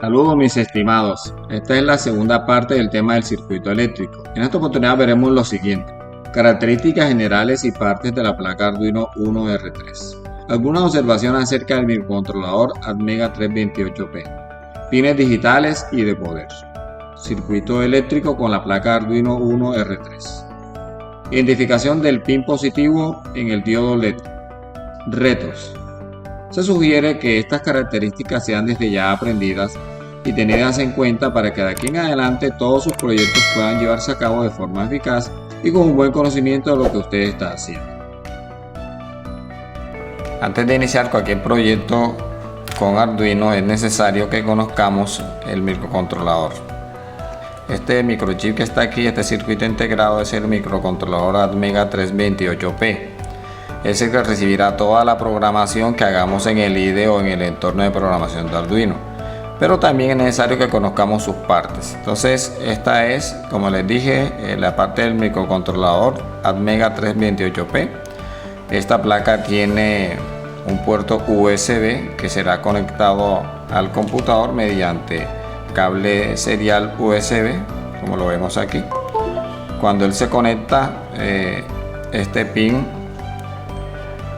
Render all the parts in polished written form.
Saludos mis estimados, esta es la segunda parte del tema del circuito eléctrico. En esta oportunidad veremos lo siguiente: características generales y partes de la placa Arduino Uno R3. Algunas observaciones acerca del microcontrolador Atmega 328P. Pines digitales y de poder. Circuito eléctrico con la placa Arduino Uno R3. Identificación del pin positivo en el diodo LED. Retos. Se sugiere que estas características sean desde ya aprendidas y tenidas en cuenta para que de aquí en adelante todos sus proyectos puedan llevarse a cabo de forma eficaz y con un buen conocimiento de lo que usted está haciendo. Antes de iniciar cualquier proyecto con Arduino es necesario que conozcamos el microcontrolador. Este microchip que está aquí, este circuito integrado, es el microcontrolador Atmega 328P. Es el que recibirá toda la programación que hagamos en el IDE o en el entorno de programación de Arduino. Pero también es necesario que conozcamos sus partes. Entonces esta es, como les dije, la parte del microcontrolador Atmega 328P. Esta placa tiene un puerto USB que será conectado al computador mediante cable serial USB, como lo vemos aquí. Cuando él se conecta, este pin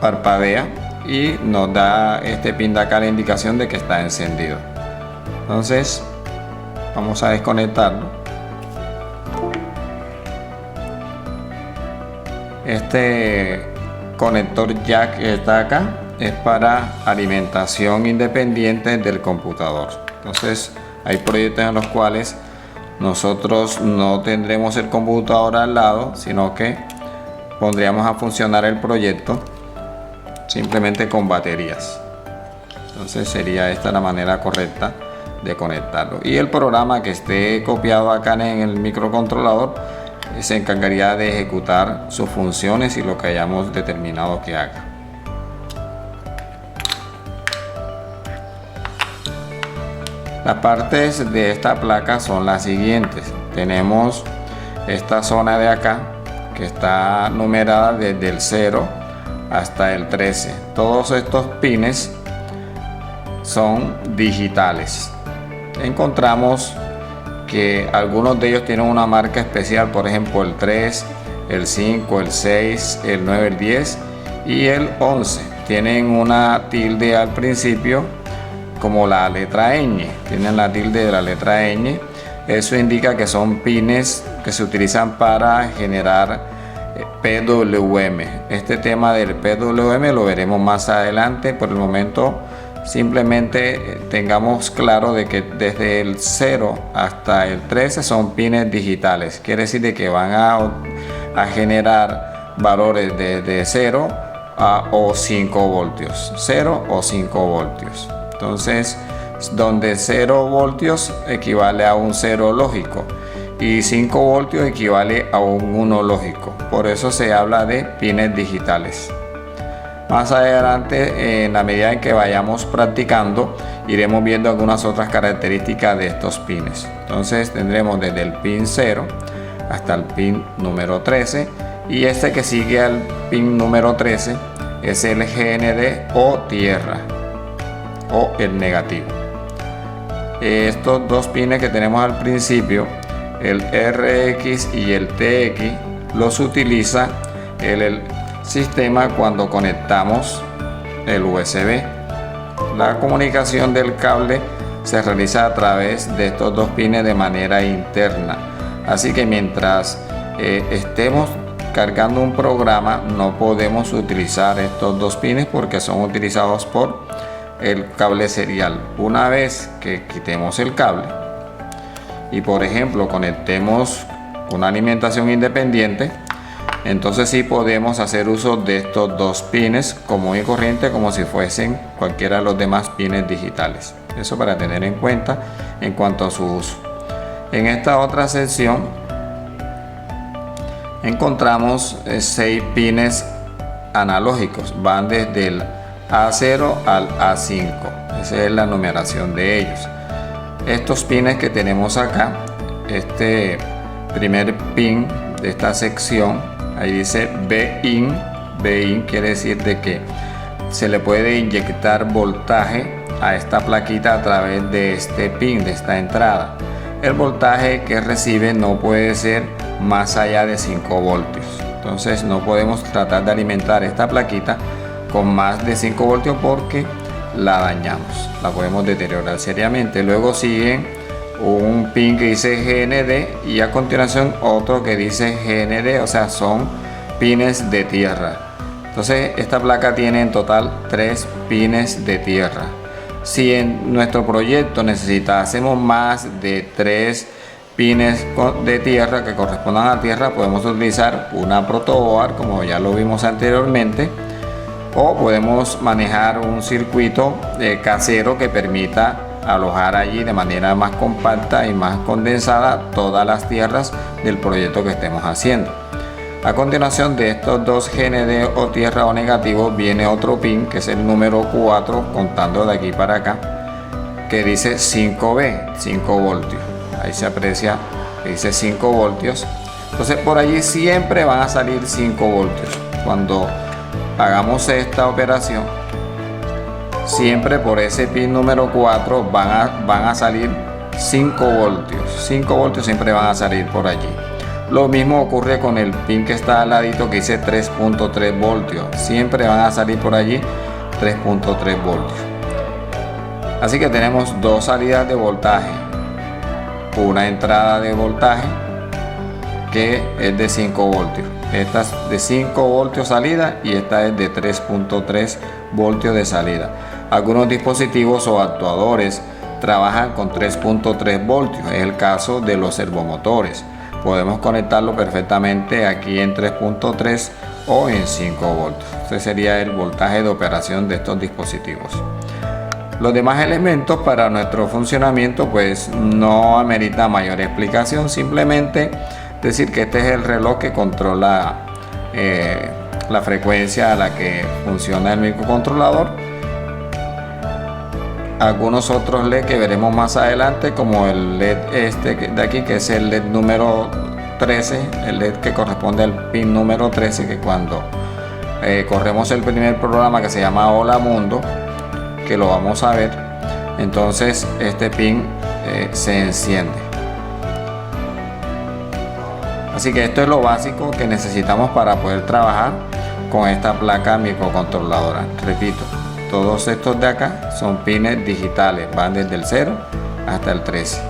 parpadea y nos da, este pin da acá la indicación de que está encendido. Entonces vamos a desconectarlo. Este conector jack que está acá es para alimentación independiente del computador. Entonces hay proyectos en los cuales nosotros no tendremos el computador al lado, sino que pondríamos a funcionar el proyecto simplemente con baterías. Entonces sería esta la manera correcta de conectarlo, y el programa que esté copiado acá en el microcontrolador se encargaría de ejecutar sus funciones y lo que hayamos determinado que haga. Las partes de esta placa son las siguientes. Tenemos esta zona de acá que está numerada desde el 0 hasta el 13. Todos estos pines son digitales. Encontramos que algunos de ellos tienen una marca especial, por ejemplo el 3, el 5, el 6, el 9, el 10 y el 11. Tienen una tilde al principio como la letra ñ, tienen la tilde de la letra ñ. Eso indica que son pines que se utilizan para generar PWM. Este tema del PWM lo veremos más adelante. Por el momento simplemente tengamos claro de que desde el 0 hasta el 13 son pines digitales. Quiere decir de que van a generar valores de 0 o 5 voltios. 0 o 5 voltios. Entonces, donde 0 voltios equivale a un 0 lógico y 5 voltios equivale a un 1 lógico. Por eso se habla de pines digitales. Más adelante, en la medida en que vayamos practicando, iremos viendo algunas otras características de estos pines. Entonces tendremos desde el pin 0 hasta el pin número 13, y este que sigue al pin número 13 es el GND o tierra o el negativo. Estos dos pines que tenemos al principio, el RX y el TX, los utiliza el sistema cuando conectamos el USB. La comunicación del cable se realiza a través de estos dos pines de manera interna, así que mientras estemos cargando un programa no podemos utilizar estos dos pines porque son utilizados por el cable serial. Una vez que quitemos el cable y por ejemplo conectemos una alimentación independiente, entonces sí podemos hacer uso de estos dos pines común y corriente como si fuesen cualquiera de los demás pines digitales. Eso para tener en cuenta en cuanto a su uso. En esta otra sección encontramos 6 pines analógicos, van desde el A0 al A5. Esa es la numeración de ellos. Estos pines que tenemos acá, este primer pin de esta sección, ahí dice BIN. BIN quiere decir de que se le puede inyectar voltaje a esta plaquita a través de este pin, de esta entrada. El voltaje que recibe no puede ser más allá de 5 voltios. Entonces no podemos tratar de alimentar esta plaquita con más de 5 voltios porque la dañamos, la podemos deteriorar seriamente. Luego sigue un pin que dice GND y a continuación otro que dice GND, o sea, son pines de tierra. Entonces esta placa tiene en total 3 pines de tierra. Si en nuestro proyecto necesitásemos más de 3 pines de tierra que correspondan a tierra, podemos utilizar una protoboard como ya lo vimos anteriormente, o podemos manejar un circuito casero que permita alojar allí de manera más compacta y más condensada todas las tierras del proyecto que estemos haciendo. A continuación de estos dos GND o tierra o negativos viene otro pin que es el número 4, contando de aquí para acá, que dice 5V, 5 voltios. Ahí se aprecia que dice 5 voltios. Entonces por allí siempre van a salir 5 voltios. Cuando hagamos esta operación, siempre por ese pin número 4 van a salir 5 voltios. 5 voltios siempre van a salir por allí. Lo mismo ocurre con el pin que está al ladito que dice 3.3 voltios. Siempre van a salir por allí 3.3 voltios. Así que tenemos dos salidas de voltaje. Una entrada de voltaje que es de 5 voltios. Esta es de 5 voltios salida y esta es de 3.3 voltios de salida. Algunos dispositivos o actuadores trabajan con 3.3 voltios. Es el caso de los servomotores. Podemos conectarlo perfectamente aquí en 3.3 o en 5 voltios. Este sería el voltaje de operación de estos dispositivos. Los demás elementos para nuestro funcionamiento pues no amerita mayor explicación, simplemente decir que este es el reloj que controla la frecuencia a la que funciona el microcontrolador. Algunos otros LED que veremos más adelante, como el LED este de aquí, que es el LED número 13, el LED que corresponde al pin número 13, que cuando corremos el primer programa que se llama Hola Mundo, que lo vamos a ver, entonces este pin se enciende. Así que esto es lo básico que necesitamos para poder trabajar con esta placa microcontroladora. Repito, todos estos de acá son pines digitales, van desde el 0 hasta el 13.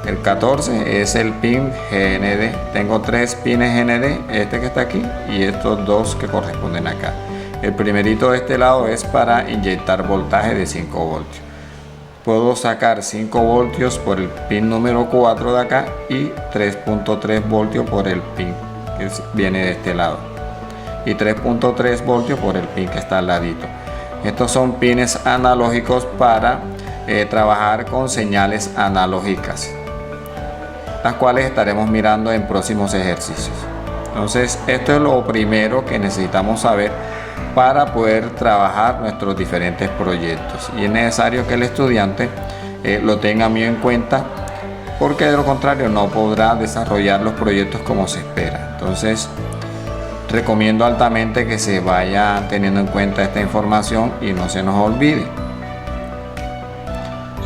El 14 es el pin GND. Tengo 3 pines GND, este que está aquí y estos dos que corresponden acá. El primerito de este lado es para inyectar voltaje de 5 voltios. Puedo sacar 5 voltios por el pin número 4 de acá y 3.3 voltios por el pin que viene de este lado. Y 3.3 voltios por el pin que está al ladito. Estos son pines analógicos para trabajar con señales analógicas, las cuales estaremos mirando en próximos ejercicios. Entonces esto es lo primero que necesitamos saber para poder trabajar nuestros diferentes proyectos, y es necesario que el estudiante lo tenga muy en cuenta, porque de lo contrario no podrá desarrollar los proyectos como se espera. Entonces recomiendo altamente que se vaya teniendo en cuenta esta información y no se nos olvide.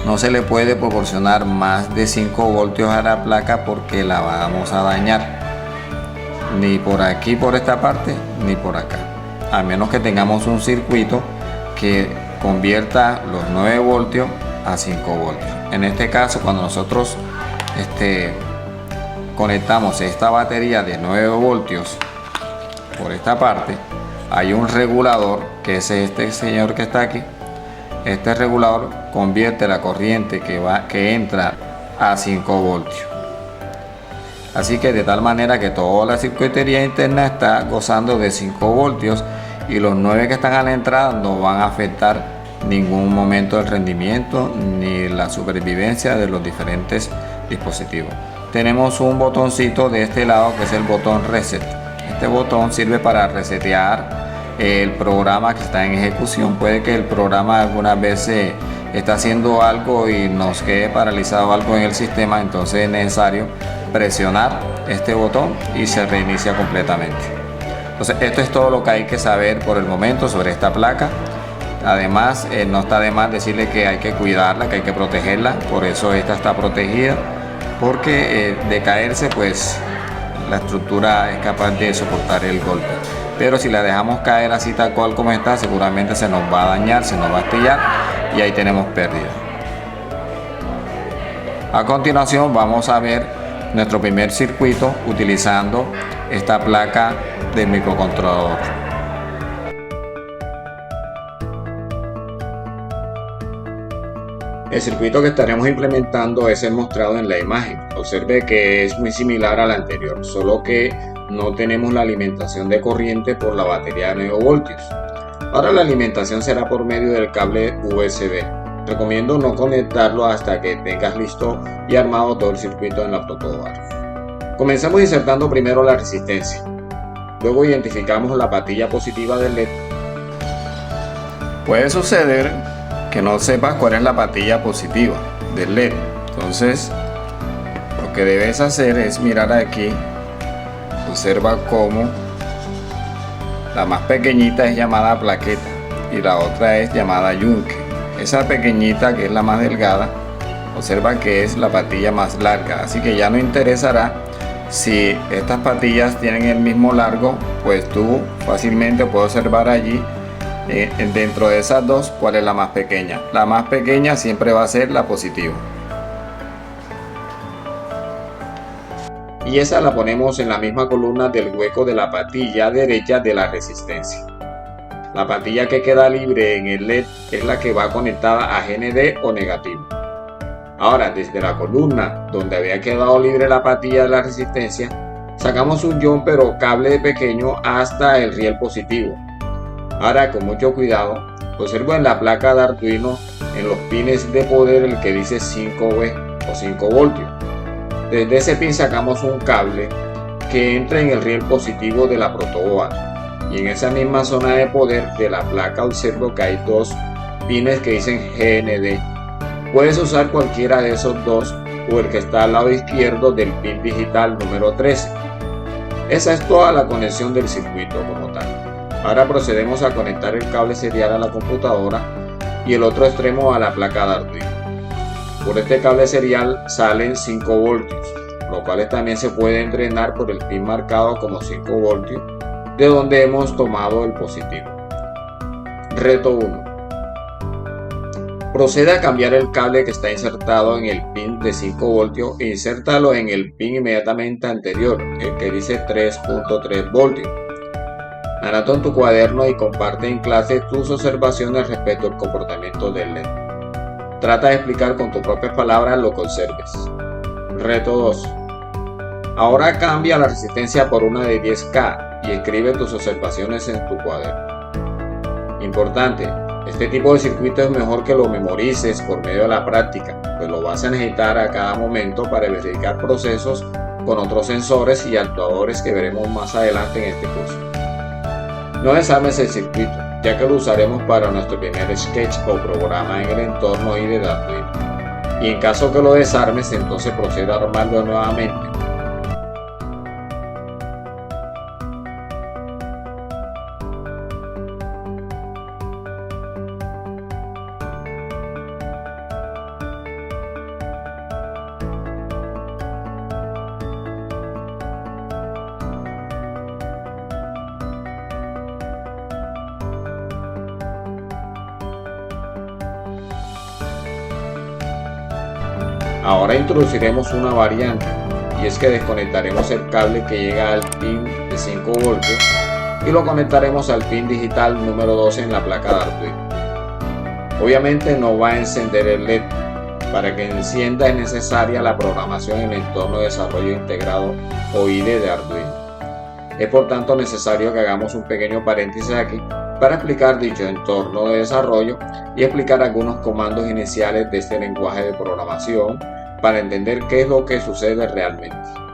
No se le puede proporcionar más de 5 voltios a la placa porque la vamos a dañar. Ni por aquí, por esta parte, ni por acá. A menos que tengamos un circuito que convierta los 9 voltios a 5 voltios. En este caso, cuando nosotros conectamos esta batería de 9 voltios por esta parte, hay un regulador que es este señor que está aquí. Este regulador convierte la corriente que entra a 5 voltios. Así que de tal manera que toda la circuitería interna está gozando de 5 voltios y los 9 que están a la entrada no van a afectar ningún momento el rendimiento ni la supervivencia de los diferentes dispositivos. Tenemos un botoncito de este lado que es el botón reset. Este botón sirve para resetear el programa que está en ejecución. Puede que el programa algunas veces está haciendo algo y nos quede paralizado algo en el sistema, entonces es necesario presionar este botón y se reinicia completamente. Entonces esto es todo lo que hay que saber por el momento sobre esta placa. Además, no está de más decirle que hay que cuidarla, que hay que protegerla. Por eso esta está protegida, porque de caerse pues la estructura es capaz de soportar el golpe. Pero si la dejamos caer así tal cual como está, seguramente se nos va a dañar, se nos va a astillar y ahí tenemos pérdida. A continuación vamos a ver nuestro primer circuito utilizando esta placa del microcontrolador. El circuito que estaremos implementando es el mostrado en la imagen. Observe que es muy similar al anterior, solo que no tenemos la alimentación de corriente por la batería de 9 voltios. Ahora la alimentación será por medio del cable USB. Recomiendo no conectarlo hasta que tengas listo y armado todo el circuito en la protoboard. Comencemos insertando primero la resistencia. Luego identificamos la patilla positiva del LED. Puede suceder que no sepas cuál es la patilla positiva del LED. Entonces, lo que debes hacer es mirar aquí. Observa cómo la más pequeñita es llamada plaqueta y la otra es llamada yunque. Esa pequeñita, que es la más delgada, observa que es la patilla más larga, así que ya no interesará si estas patillas tienen el mismo largo, pues tú fácilmente puedes observar allí dentro de esas dos cuál es la más pequeña. La más pequeña siempre va a ser la positiva. Y esa la ponemos en la misma columna del hueco de la patilla derecha de la resistencia. La patilla que queda libre en el LED es la que va conectada a GND o negativo. Ahora, desde la columna donde había quedado libre la patilla de la resistencia, sacamos un jumper o cable pequeño hasta el riel positivo. Ahora, con mucho cuidado, observo en la placa de Arduino en los pines de poder el que dice 5V o 5 voltios. Desde ese pin sacamos un cable que entra en el riel positivo de la protoboard, y en esa misma zona de poder de la placa observo que hay dos pines que dicen GND. Puedes usar cualquiera de esos dos o el que está al lado izquierdo del pin digital número 13. Esa es toda la conexión del circuito como tal. Ahora procedemos a conectar el cable serial a la computadora y el otro extremo a la placa de Arduino. Por este cable serial salen 5 voltios, los cuales también se puede entrenar por el pin marcado como 5 voltios, de donde hemos tomado el positivo. Reto 1. Procede a cambiar el cable que está insertado en el pin de 5 voltios e insértalo en el pin inmediatamente anterior, el que dice 3.3 voltios. Anota en tu cuaderno y comparte en clase tus observaciones respecto al comportamiento del LED. Trata de explicar con tus propias palabras lo que observes. Reto 2. Ahora cambia la resistencia por una de 10K y escribe tus observaciones en tu cuaderno. Importante, este tipo de circuito es mejor que lo memorices por medio de la práctica, pues lo vas a necesitar a cada momento para verificar procesos con otros sensores y actuadores que veremos más adelante en este curso. No desarmes el circuito, ya que lo usaremos para nuestro primer sketch o programa en el entorno IDE de Arduino. Y en caso que lo desarmes, entonces procede a armarlo nuevamente. Ahora introduciremos una variante, y es que desconectaremos el cable que llega al pin de 5 voltios y lo conectaremos al pin digital número 12 en la placa de Arduino. Obviamente no va a encender el LED. Para que encienda es necesaria la programación en el entorno de desarrollo integrado o IDE de Arduino. Es por tanto necesario que hagamos un pequeño paréntesis aquí para explicar dicho entorno de desarrollo y explicar algunos comandos iniciales de este lenguaje de programación para entender qué es lo que sucede realmente.